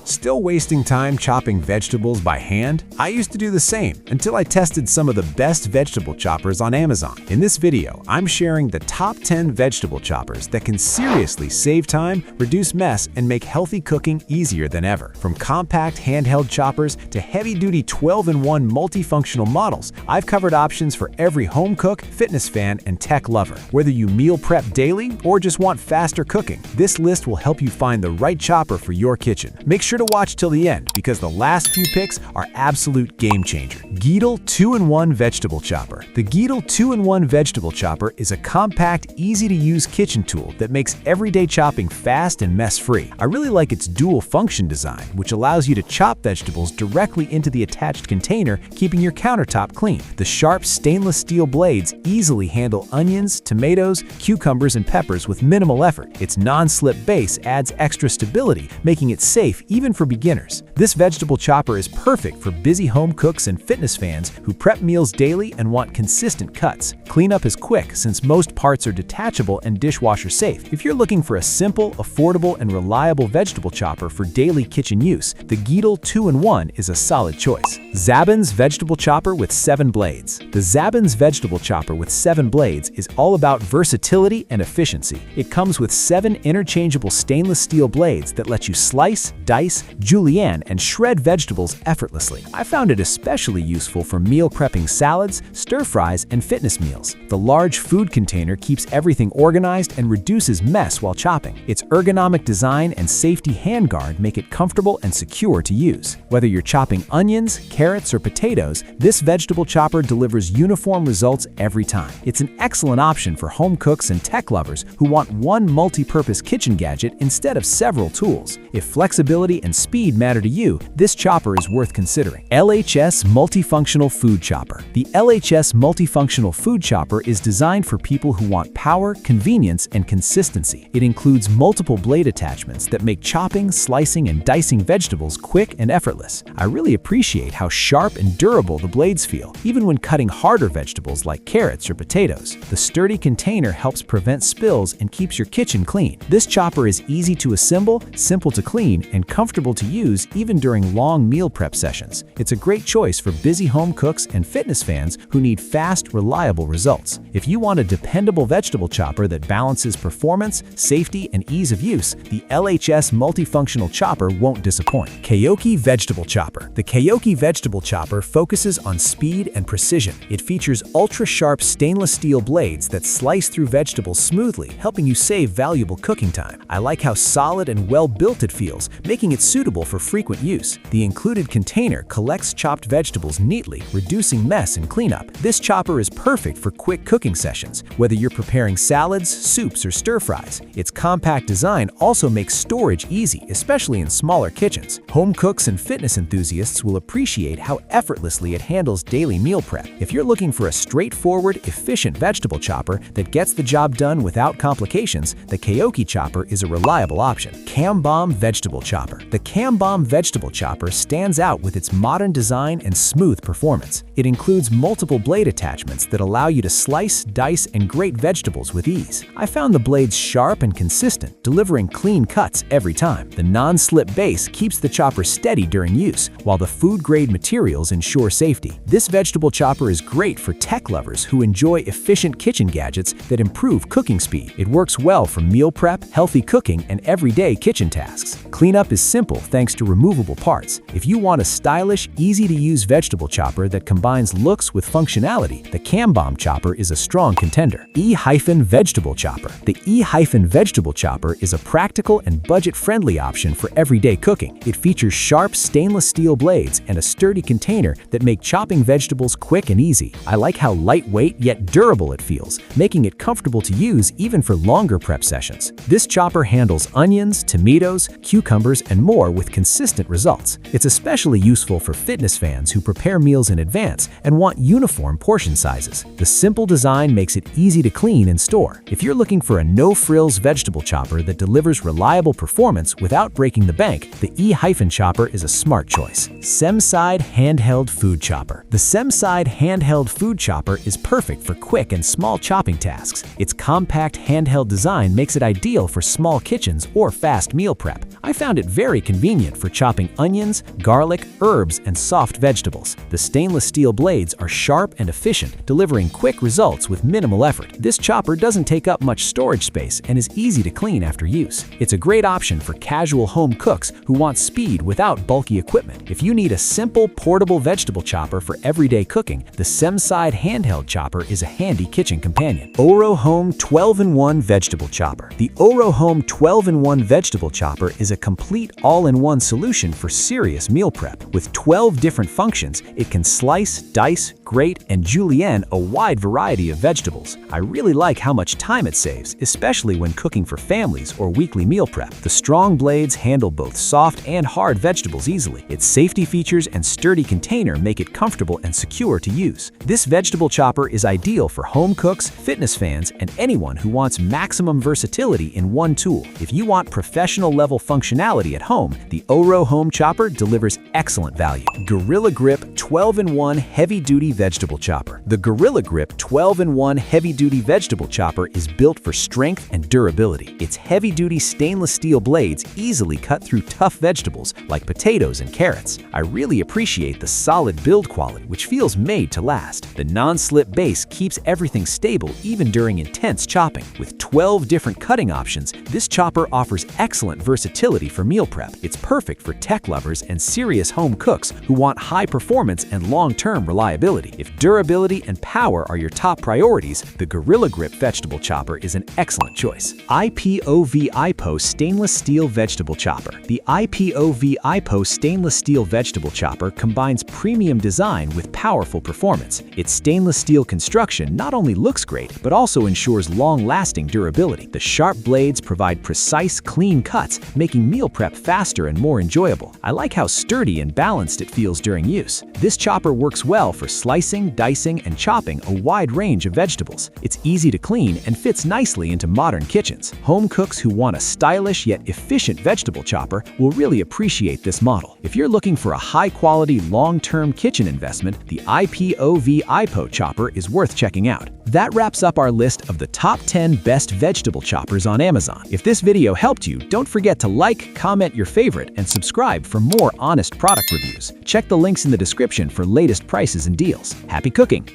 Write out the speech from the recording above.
Still wasting time chopping vegetables by hand? I used to do the same until I tested some of the best vegetable choppers on Amazon. In this video, I'm sharing the top 10 vegetable choppers that can seriously save time, reduce mess, and make healthy cooking easier than ever. From compact handheld choppers to heavy-duty 12-in-1 multifunctional models, I've covered options for every home cook, fitness fan, and tech lover. Whether you meal prep daily or just want faster cooking, this list will help you find the right chopper for your kitchen. Make sure to watch till the end because the last few picks are absolute game changer. Geedel 2-in-1 Vegetable Chopper. The Geedel 2-in-1 Vegetable Chopper is a compact, easy-to-use kitchen tool that makes everyday chopping fast and mess-free. I really like its dual-function design, which allows you to chop vegetables directly into the attached container, keeping your countertop clean. The sharp stainless steel blades easily handle onions, tomatoes, cucumbers, and peppers with minimal effort. Its non-slip base adds extra stability, making it safe even for beginners. This vegetable chopper is perfect for busy home cooks and fitness fans who prep meals daily and want consistent cuts. Cleanup is quick since most parts are detachable and dishwasher safe. If you're looking for a simple, affordable, and reliable vegetable chopper for daily kitchen use, the Geedel 2-in-1 is a solid choice. Zabins Vegetable Chopper with 7 blades. The Zabins Vegetable Chopper with 7 blades is all about versatility and efficiency. It comes with 7 interchangeable stainless steel blades that let you slice, dice, julienne, and shred vegetables effortlessly. I found it especially useful for meal prepping salads, stir-fries, and fitness meals. The large food container keeps everything organized and reduces mess while chopping. Its ergonomic design and safety handguard make it comfortable and secure to use. Whether you're chopping onions, carrots, or potatoes, this vegetable chopper delivers uniform results every time. It's an excellent option for home cooks and tech lovers who want one multi-purpose kitchen gadget instead of several tools. If flexibility and speed matter to you, this chopper is worth considering. LHS Multifunctional Food Chopper. The LHS Multifunctional Food Chopper is designed for people who want power, convenience, and consistency. It includes multiple blade attachments that make chopping, slicing, and dicing vegetables quick and effortless. I really appreciate how sharp and durable the blades feel, even when cutting harder vegetables like carrots or potatoes. The sturdy container helps prevent spills and keeps your kitchen clean. This chopper is easy to assemble, simple to clean, and comfortable to use even during long meal prep sessions. It's a great choice for busy home cooks and fitness fans who need fast, reliable results. If you want a dependable vegetable chopper that balances performance, safety, and ease of use, the LHS Multifunctional Chopper won't disappoint. KEOUKE Vegetable Chopper. The KEOUKE Vegetable Chopper focuses on speed and precision. It features ultra-sharp stainless steel blades that slice through vegetables smoothly, helping you save valuable cooking time. I like how solid and well-built it feels, making it suitable for frequent use. The included container collects chopped vegetables neatly, reducing mess and cleanup. This chopper is perfect for quick cooking sessions, whether you're preparing salads, soups, or stir-fries. Its compact design also makes storage easy, especially in smaller kitchens. Home cooks and fitness enthusiasts will appreciate how effortlessly it handles daily meal prep. If you're looking for a straightforward, efficient vegetable chopper that gets the job done without complications, the KEOUKE chopper is a reliable option. Kam Bomb Vegetable Chopper. The Kam Bomb Vegetable Chopper stands out with its modern design and smooth performance. It includes multiple blade attachments that allow you to slice, dice, and grate vegetables with ease. I found the blades sharp and consistent, delivering clean cuts every time. The non-slip base keeps the chopper steady during use, while the food-grade materials ensure safety. This vegetable chopper is great for tech lovers who enjoy efficient kitchen gadgets that improve cooking speed. It works well for meal prep, healthy cooking, and everyday kitchen tasks. Cleanup is simple thanks to removable parts. If you want a stylish, easy-to-use vegetable chopper that combines looks with functionality, the Cambom chopper is a strong contender. E-Hyphen Vegetable Chopper. The E-Hyphen Vegetable Chopper is a practical and budget-friendly option for everyday cooking. It features sharp stainless steel blades and a sturdy container that make chopping vegetables quick and easy. I like how lightweight yet durable it feels, making it comfortable to use even for longer prep sessions. This chopper handles onions, tomatoes, cucumbers, and more with consistent results. It's especially useful for fitness fans who prepare meals in advance and want uniform portion sizes. The simple design makes it easy to clean and store. If you're looking for a no-frills vegetable chopper that delivers reliable performance without breaking the bank, the E-Hyphen chopper is a smart choice. Semcide Handheld Food Chopper. The Semcide Handheld Food Chopper is perfect for quick and small chopping tasks. Its compact handheld design makes it ideal for small kitchens or fast meal prep. I found it very very convenient for chopping onions, garlic, herbs, and soft vegetables. The stainless steel blades are sharp and efficient, delivering quick results with minimal effort. This chopper doesn't take up much storage space and is easy to clean after use. It's a great option for casual home cooks who want speed without bulky equipment. If you need a simple, portable vegetable chopper for everyday cooking, the Semcide handheld chopper is a handy kitchen companion. Oro Home 12-in-1 Vegetable Chopper. The Oro Home 12-in-1 Vegetable Chopper is a complete all-in-one solution for serious meal prep. With 12 different functions, it can slice, dice, grate, and julienne a wide variety of vegetables. I really like how much time it saves, especially when cooking for families or weekly meal prep. The strong blades handle both soft and hard vegetables easily. Its safety features and sturdy container make it comfortable and secure to use. This vegetable chopper is ideal for home cooks, fitness fans, and anyone who wants maximum versatility in one tool. If you want professional-level functionality at home, the Oro Home chopper delivers excellent value. Gorilla Grip 12-in-1 Heavy-Duty Vegetable Chopper. The Gorilla Grip 12-in-1 Heavy-Duty Vegetable Chopper is built for strength and durability. Its heavy-duty stainless steel blades easily cut through tough vegetables like potatoes and carrots. I really appreciate the solid build quality, which feels made to last. The non-slip base keeps everything stable even during intense chopping. With 12 different cutting options, this chopper offers excellent versatility for meal prep. It's perfect for tech lovers and serious home cooks who want high performance and long-term reliability. If durability and power are your top priorities, the Gorilla Grip Vegetable Chopper is an excellent choice. IPOV Stainless Steel Vegetable Chopper. The IPOV Stainless Steel Vegetable Chopper combines premium design with powerful performance. Its stainless steel construction not only looks great, but also ensures long-lasting durability. The sharp blades provide precise, clean cuts, making meal prep faster and more enjoyable. I like how sturdy and balanced it feels during use. This chopper works well for slicing, dicing, and chopping a wide range of vegetables. It's easy to clean and fits nicely into modern kitchens. Home cooks who want a stylish yet efficient vegetable chopper will really appreciate this model. If you're looking for a high-quality, long-term kitchen investment, the IPOV chopper is worth checking out. That wraps up our list of the top 10 best vegetable choppers on Amazon. If this video helped you, don't forget to like, comment your favorite, and subscribe for more honest product reviews. Check the links in the description for latest prices and deals. Happy cooking!